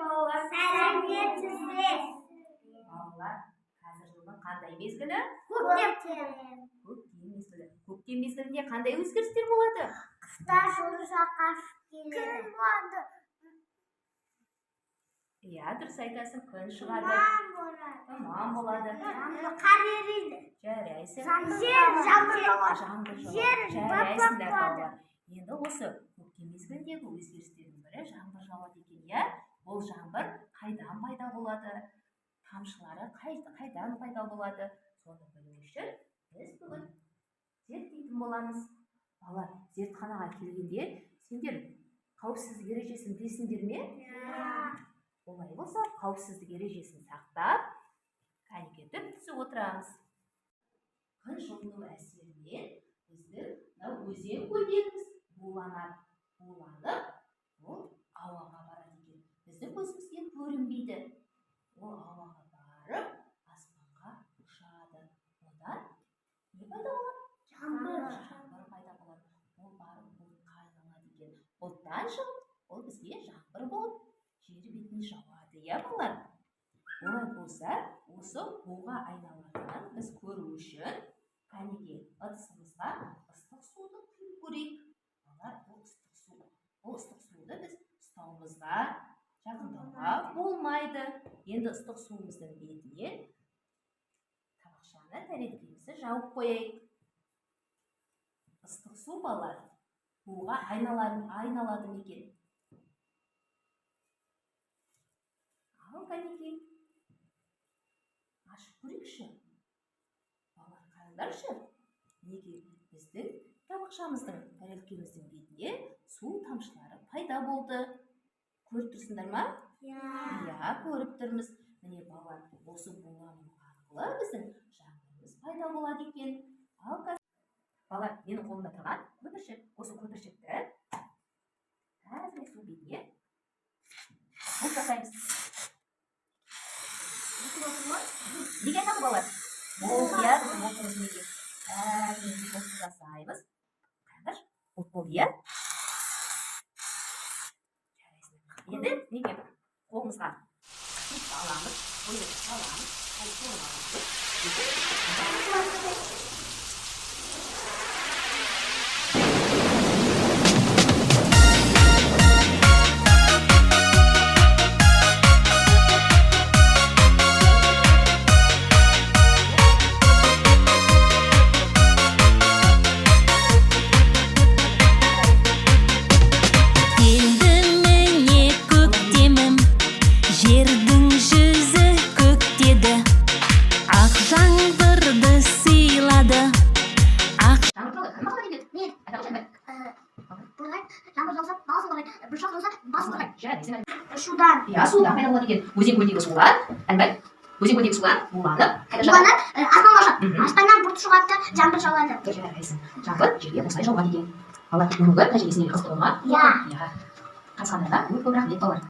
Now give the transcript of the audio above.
балалар? Сәлеметсіздер. Балалар, қазір жылдың қандай мезгілі? Көктем мезгілі. Көктем мезгілінде қандай өзгерістер болады? Қыста жұмсақ қашып келеді. Күн болады. Иә, дұрыс айтасың, күн шығады. Тұман болады. Қар ериді. Жарайсың. Жаңбыр жауады. Жарайсыңдар балалар. Енді осы көктем мезгіліндегі өзгерістердің бірі жаңбыр жауады екен, иә? Ол жаңбыр қайдан пайда болады? Тамшылары қайдан пайда болады? Соны білу үшін біз бүгін зерттейтін боламыз. Балалар, зертханаға келгенде сендер қауіпсіздік ережесін білесіңдер ме? Олай болса, қауіпсіздік ережесін сақтап, кәнекей түсіп отырамыз. Күн жылыну әсерінен біздің өзен көлдеріміз буланып, ол ауаға барады екен. Біздің көзімізге көрінбейді. Ол ауаға барып, аспанға ұшады. Одан не пайда болады? Жаңбыр пайда болады. Ол барып бұлтқа айналады екен. Бұлттан шығып, ол бізге жаңбыр болып жер бетіне жауады, иә балалар? Олай болса, осы буға айналғанын біз көру үшін кәнекей ыдысымызға ыстық суды құйып көрейік. Балалар, бұл ыстық суды біз столымызға жақындауға болмайды. Енді ыстық суымыздың бетіне табақшаны тәрелкемізді жауып қояйық. Ыстық су балалар буға айналады екен. Ал кәнекей ашып көрейікші. Балалар, қараңдаршы, неге біздің табақшамыздың тәрелкеміздің бетіне су тамшылары пайда болды? Көріп тұрсыңдар ма? Иә, көріп тұрмыз. Міне балалар, осы булану арқылы біздің жаңбырымыз пайда болады екен. Ал балалар, менің қолымда тұрған көпіршік. Осы көпіршікті қазір су бетіне қойып жасаймыз. Неге айтады балалар? Болды, иә, біздің отымыз неге? Қосып жасаймыз. Қараңдар, от болды, иә? Енді неге? Қолымызға аламыз, ойып аламыз, жердің жүзі көктеді, ақ жаңбырды сыйлады. Жаңбыр жауса баласын қорғайды, бұршақ жауса басын қорғайды. Судан. Иә, судан пайда болады екен. Өзен-көлдегі сулар, өзен-көлдегі сулар буланып, аспанға ұшады. Аспаннан бұрт шығады да жаңбыр жауады. Жарайсың. Жаңбыр жерге осылай жауады екен. Балалар, бүгінгі тәжірибесіне қызықты болды ма? Иә. Қатысқандарына көп рахмет балалар.